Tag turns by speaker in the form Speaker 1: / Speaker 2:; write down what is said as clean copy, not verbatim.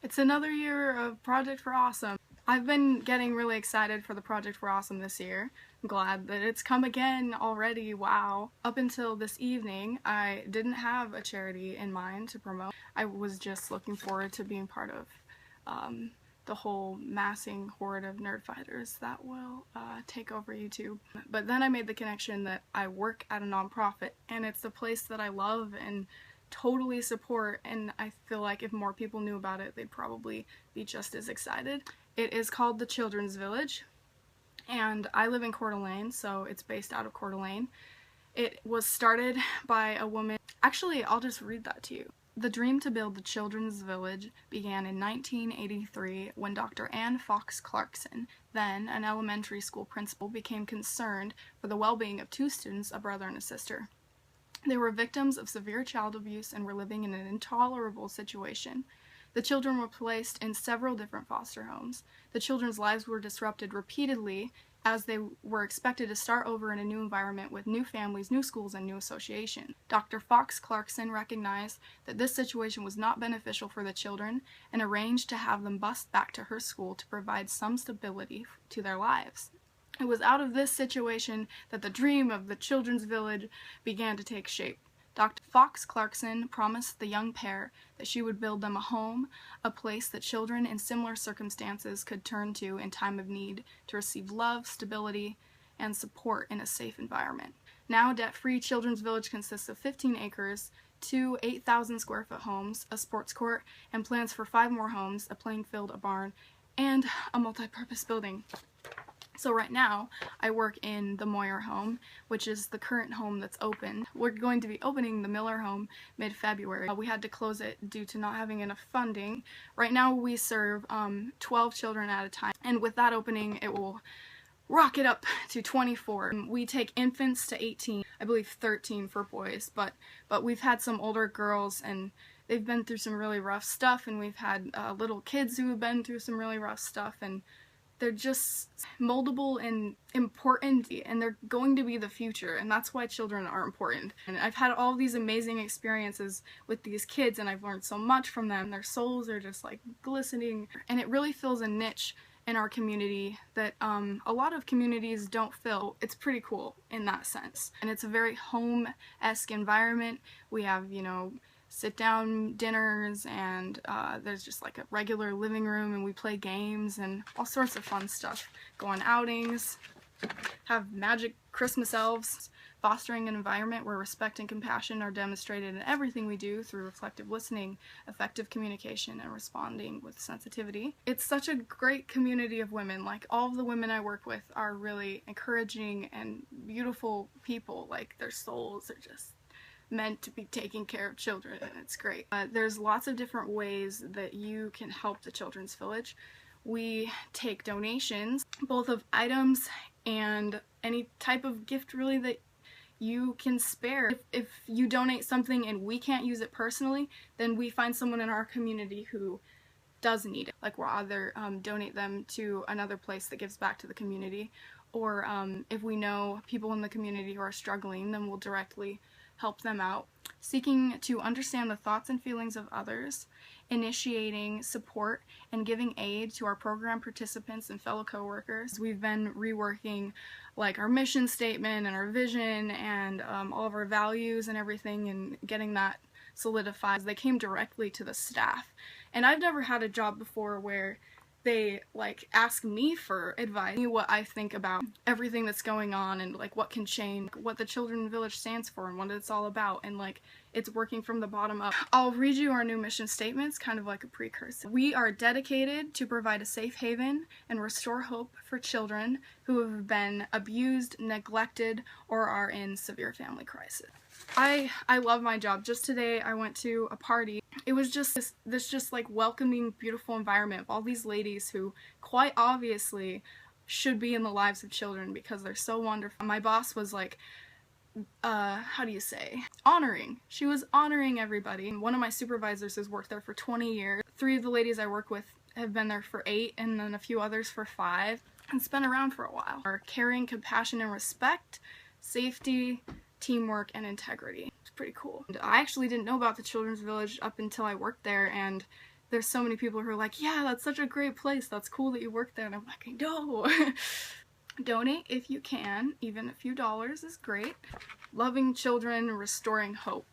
Speaker 1: It's another year of Project for Awesome. I've been getting really excited for the Project for Awesome this year. I'm glad that it's come again already, wow. Up until this evening, I didn't have a charity in mind to promote. I was just looking forward to being part of the whole massing horde of nerd fighters that will take over YouTube. But then I made the connection that I work at a nonprofit, and it's a place that I love and totally support, and I feel like if more people knew about it, they'd probably be just as excited. It is called the Children's Village, and I live in Coeur d'Alene, so it's based out of Coeur d'Alene. It was started by a woman. Actually, I'll just read that to you. The dream to build the Children's Village began in 1983 when Dr. Ann Fox Clarkson, then an elementary school principal, became concerned for the well-being of two students, a brother and a sister. They were victims of severe child abuse and were living in an intolerable situation. The children were placed in several different foster homes. The children's lives were disrupted repeatedly as they were expected to start over in a new environment with new families, new schools, and new association. Dr. Fox Clarkson recognized that this situation was not beneficial for the children and arranged to have them bused back to her school to provide some stability to their lives. It was out of this situation that the dream of the Children's Village began to take shape. Dr. Fox Clarkson promised the young pair that she would build them a home, a place that children in similar circumstances could turn to in time of need to receive love, stability, and support in a safe environment. Now, debt-free Children's Village consists of 15 acres, 2 8,000 square foot homes, a sports court, and plans for 5 more homes, a playing field, a barn, and a multi-purpose building. So right now, I work in the Moyer home, which is the current home that's open. We're going to be opening the Miller home mid-February. We had to close it due to not having enough funding. Right now we serve 12 children at a time, and with that opening it will rocket up to 24. We take infants to 18, I believe 13 for boys, but we've had some older girls and they've been through some really rough stuff, and we've had little kids who have been through some really rough stuff, and they're just moldable and important, and they're going to be the future, and that's why children are important. And I've had all these amazing experiences with these kids, and I've learned so much from them. Their souls are just like glistening, and it really fills a niche in our community that a lot of communities don't fill. It's pretty cool in that sense, and it's a very home-esque environment. We have, you know, sit-down dinners, and there's just like a regular living room, and we play games and all sorts of fun stuff. Go on outings, have magic Christmas elves, fostering an environment where respect and compassion are demonstrated in everything we do through reflective listening, effective communication, and responding with sensitivity. It's such a great community of women. Like, all of the women I work with are really encouraging and beautiful people. Like, their souls are just meant to be taking care of children, and it's great. There's lots of different ways that you can help the Children's Village. We take donations, both of items and any type of gift really that you can spare. If you donate something and we can't use it personally, then we find someone in our community who does need it. Like, we'll either donate them to another place that gives back to the community, or if we know people in the community who are struggling, then we'll directly help them out. Seeking to understand the thoughts and feelings of others, initiating support, and giving aid to our program participants and fellow coworkers. We've been reworking like our mission statement and our vision and all of our values and everything, and getting that solidified. They came directly to the staff, and I've never had a job before where they like ask me for advice, what I think about everything that's going on, and like what can change, what the Children's Village stands for, and what it's all about, and like it's working from the bottom up. I'll read you our new mission statements, kind of like a precursor. We are dedicated to provide a safe haven and restore hope for children who have been abused, neglected, or are in severe family crisis. I love my job. Just today I went to a party. It was just this just like welcoming, beautiful environment of all these ladies who quite obviously should be in the lives of children because they're so wonderful. My boss was like, how do you say, honoring. She was honoring everybody. One of my supervisors has worked there for 20 years. 3 of the ladies I work with have been there for 8, and then a few others for 5. And it's been around for a while. Our caring, compassion, and respect, safety, teamwork, and integrity. It's pretty cool. And I actually didn't know about the Children's Village up until I worked there, and there's so many people who are like, yeah, that's such a great place, that's cool that you work there, and I'm like, I know. Donate if you can, even a few dollars is great. Loving children, restoring hope.